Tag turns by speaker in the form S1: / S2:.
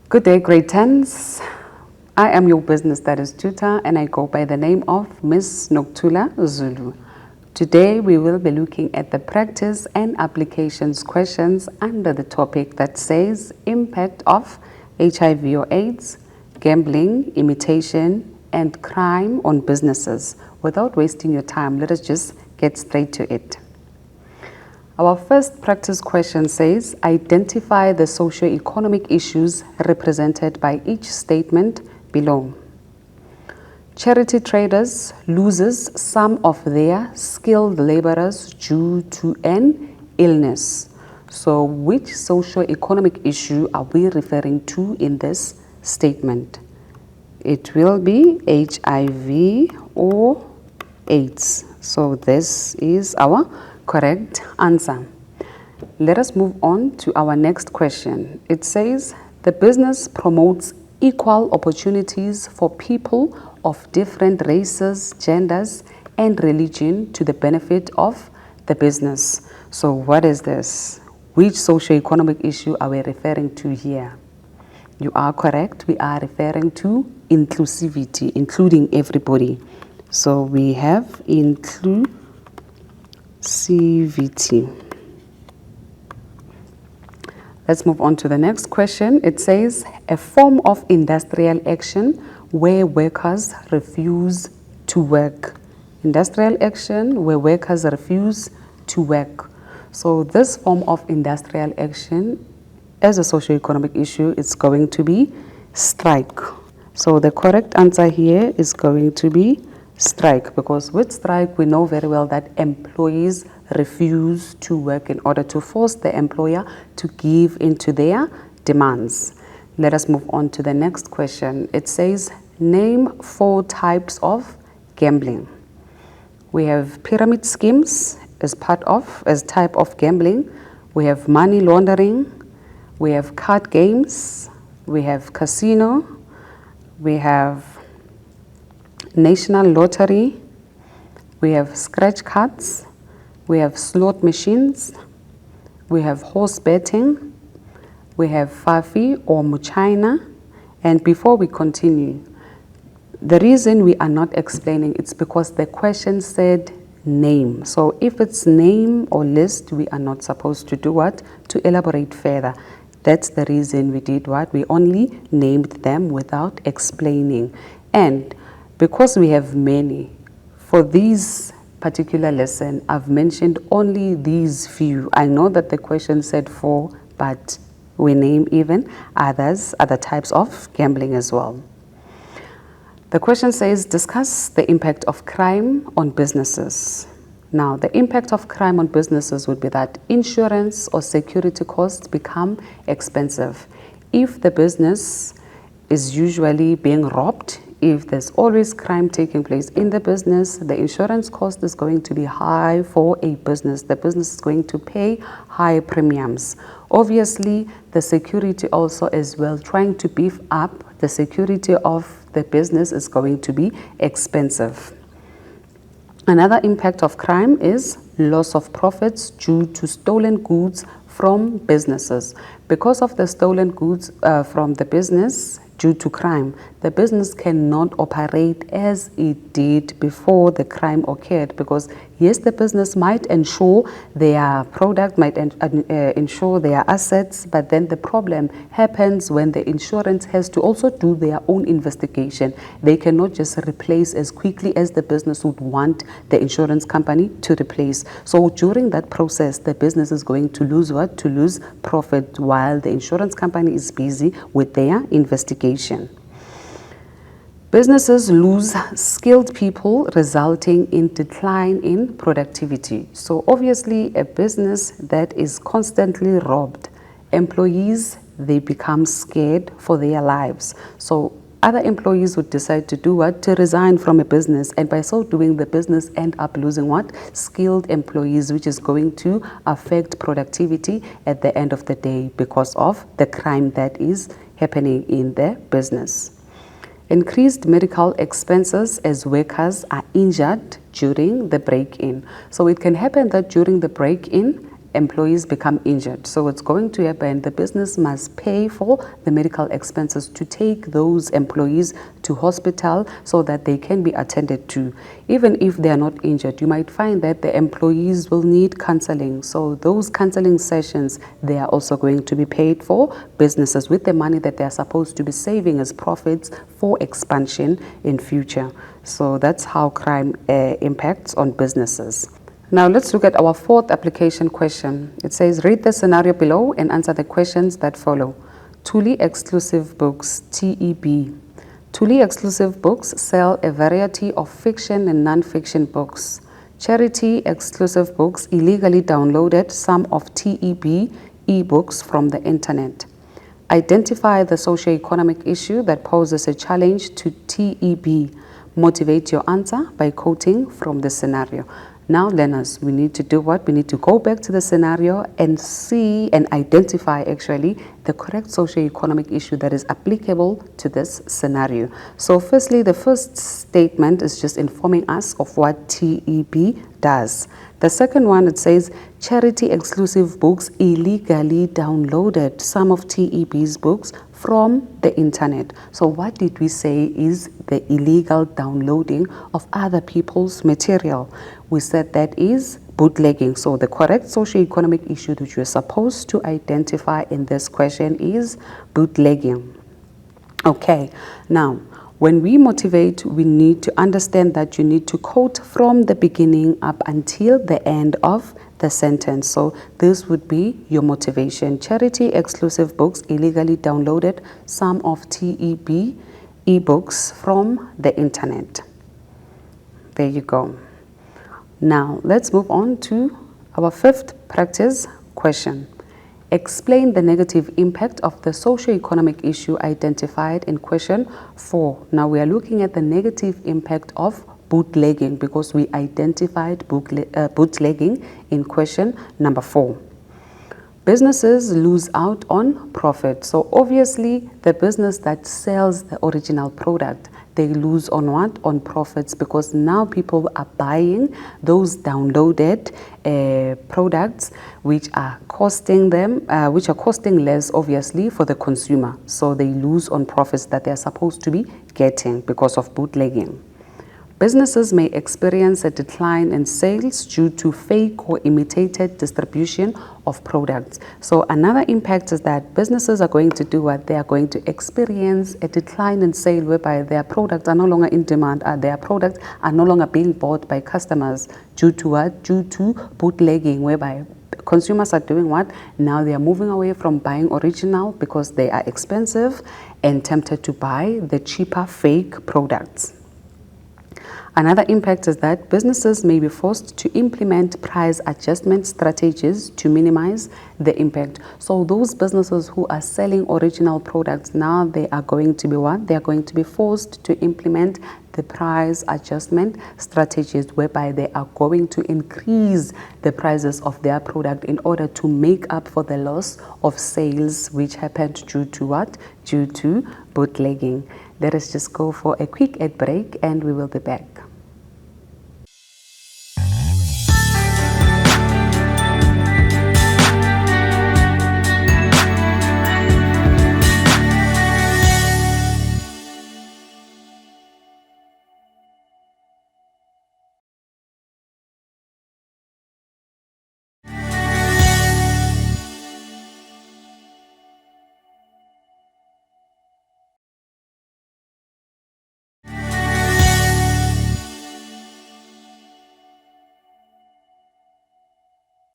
S1: Good day, grade 10s. I am your business status tutor and I go by the name of Miss Noktula Zulu. Today we will be looking at the practice and applications questions under the topic that says impact of HIV or AIDS, gambling, imitation, and crime on businesses. Without wasting your time, let us just get straight to it. Our first practice question says, identify the socio-economic issues represented by each statement below. Charity traders loses some of their skilled laborers due to an illness. So which socio-economic issue are we referring to in this statement? It will be HIV or AIDS. So this is our correct answer. Let us move on to our next question. It says, the business promotes equal opportunities for people of different races, genders, and religion to the benefit of the business. So what is this? Which socio-economic issue are we referring to here? You are correct. We are referring to inclusivity, including everybody. So we have inclusivity. Let's move on to the next question. It says, a form of industrial action where workers refuse to work. Industrial action where workers refuse to work. So this form of industrial action as a socio-economic issue is going to be strike. So the correct answer here is going to be strike, because with strike we know very well that employees refuse to work in order to force the employer to give into their demands. Let us move on to the next question. It says, name 4 types of gambling. We have pyramid schemes as type of gambling. We have money laundering. We have card games. We have casino. We have national lottery. We have scratch cards. We have slot machines. We have horse betting. We have Fafi or Muchina. And before we continue, the reason we are not explaining it's because the question said name. So if it's name or list, we are not supposed to do what? To elaborate further. That's the reason we did what? We only named them without explaining. And because we have many, for these particular lesson, I've mentioned only these few. I know that the question said 4, but we name even other types of gambling as well. The question says, discuss the impact of crime on businesses. Now, the impact of crime on businesses would be that insurance or security costs become expensive. If the business is usually being robbed, if there's always crime taking place in the business, the insurance cost is going to be high for a business. The business is going to pay high premiums. Obviously, the security also as well, trying to beef up the security of the business is going to be expensive. Another impact of crime is loss of profits due to stolen goods from businesses. Because of the stolen goods from the business, due to crime, the business cannot operate as it did before the crime occurred, because yes, the business might ensure their product, might ensure their assets, but then the problem happens when the insurance has to also do their own investigation. They cannot just replace as quickly as the business would want the insurance company to replace. So during that process, the business is going to lose what? To lose profit while the insurance company is busy with their investigation. Businesses lose skilled people, resulting in decline in productivity. So obviously, a business that is constantly robbed, employees, they become scared for their lives. So other employees would decide to do what? To resign from a business, and by so doing, the business end up losing what? Skilled employees, which is going to affect productivity at the end of the day because of the crime that is happening in the business. Increased medical expenses as workers are injured during the break-in. So it can happen that during the break-in, employees become injured. So it's going to happen. The business must pay for the medical expenses to take those employees to hospital so that they can be attended to. Even if they are not injured, you might find that the employees will need counseling. So those counseling sessions, they are also going to be paid for. Businesses with the money that they are supposed to be saving as profits for expansion in future. So that's how crime impacts on businesses. Now let's look at our fourth application question. It says, read the scenario below and answer the questions that follow. Thuli Exclusive Books, TEB. Thuli Exclusive Books sell a variety of fiction and non-fiction books. Charity Exclusive Books illegally downloaded some of TEB e-books from the internet. Identify the socio-economic issue that poses a challenge to TEB. Motivate your answer by quoting from the scenario. Now, learners, we need to do what? We need to go back to the scenario and see and identify actually the correct socio-economic issue that is applicable to this scenario. So firstly, the first statement is just informing us of what TEB does. The second one, it says, Charity Exclusive Books illegally downloaded some of TEB's books from the internet. So what did we say is the illegal downloading of other people's material? We said that is bootlegging. So the correct socio-economic issue that you're supposed to identify in this question is bootlegging. Okay, now when we motivate, we need to understand that you need to quote from the beginning up until the end of the sentence. So this would be your motivation. Charity Exclusive Books illegally downloaded some of TEB ebooks from the internet. There you go. Now let's move on to our fifth practice question. Explain the negative impact of the socio-economic issue identified in question 4. Now we are looking at the negative impact of bootlegging because we identified bootlegging in question number 4. Businesses lose out on profit. So obviously the business that sells the original product, they lose on what? On profits, because now people are buying those downloaded products which are costing less obviously for the consumer. So they lose on profits that they are supposed to be getting because of bootlegging. Businesses may experience a decline in sales due to fake or imitated distribution of products. So another impact is that businesses are going to do what? They are going to experience a decline in sale whereby their products are no longer in demand, their products are no longer being bought by customers due to what? Due to bootlegging, whereby consumers are doing what? Now they are moving away from buying original because they are expensive and tempted to buy the cheaper fake products. Another impact is that businesses may be forced to implement price adjustment strategies to minimize the impact. So those businesses who are selling original products, now they are going to be what? They are going to be forced to implement the price adjustment strategies whereby they are going to increase the prices of their product in order to make up for the loss of sales which happened due to what? Due to bootlegging. Let us just go for a quick ad break and we will be back.